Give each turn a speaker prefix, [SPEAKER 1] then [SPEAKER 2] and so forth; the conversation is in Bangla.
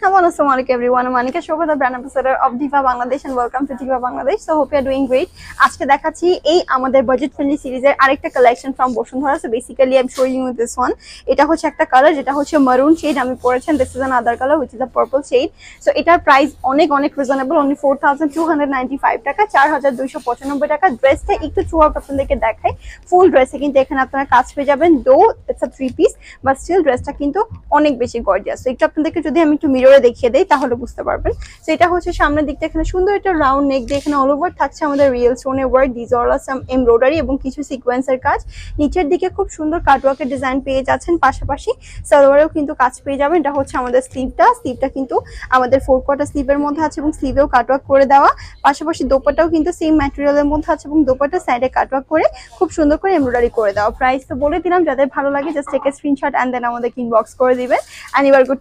[SPEAKER 1] Hello, Assalamualaikum everyone. I'm Anika Shobha, the brand ambassador of Diva Bangladesh and welcome to Diva Bangladesh. So hope you are doing great. আজকে দেখাচ্ছি এই আমাদের বাজেট ফ্রেন্ডলি সিরিজের আরেকটা collection from Bashundhara. So basically I am showing you this one. এটা হচ্ছে একটা কালার যেটা হচ্ছে মারুন শেড আমি পরেছেন। This is another colour which is a purple shade. So এটার প্রাইস অনেক রিজনেবল, অনলি 4295 টাকা, 4295 টাকা। ড্রেসটা একটু থ্রু আউট আপনাদেরকে দেখাই। ফুল ড্রেসে কিন্তু এখানে আপনারা কাজ পেয়ে যাবেন, though it's a 3 piece but still ড্রেসটা কিন্তু অনেক বেশি গর্জিয়াস। তো একটু আপনাদেরকে যদি আমি একটু মিররে দেখিয়ে দেই তাহলে বুঝতে পারবেন। তো এটা হচ্ছে সামনের দিকটা এখানে সুন্দর একটা রাউন্ড নেক দিয়ে এখানে অল ওভার থাকছে আমাদের রিয়েল স্টোনের ওয়ার্ক, ডিজ অল সাম এমব্রয়ডারি এবং কিছু সিকোয়েন্সের কাজ। নিচের দিকে খুব সুন্দর কাটওয়ার্কের ডিজাইন পেয়ে যাচ্ছেন, পাশাপাশি সালোয়ারেও কিন্তু কাজ পেয়ে যাবেন। এটা হচ্ছে আমাদের স্লিভটা কিন্তু আমাদের 4 কোয়ার্টার স্লিভের মধ্যে আছে এবং স্লিভেও কাটওয়ার্ক করে দেওয়া। পাশাপাশি দোপাট্টাও কিন্তু সেম ম্যাটেরিয়ালের মধ্যে আছে এবং দোপাট্টা সাইডে কাটওয়ার্ক করে খুব সুন্দর করে এমব্রয়ডারি করে দেওয়া। প্রাইস তো বলে দিলাম, যাদের ভালো লাগে just take a screenshot and then আমাদেরকে ইনবক্স করে দিবেন। And you are good two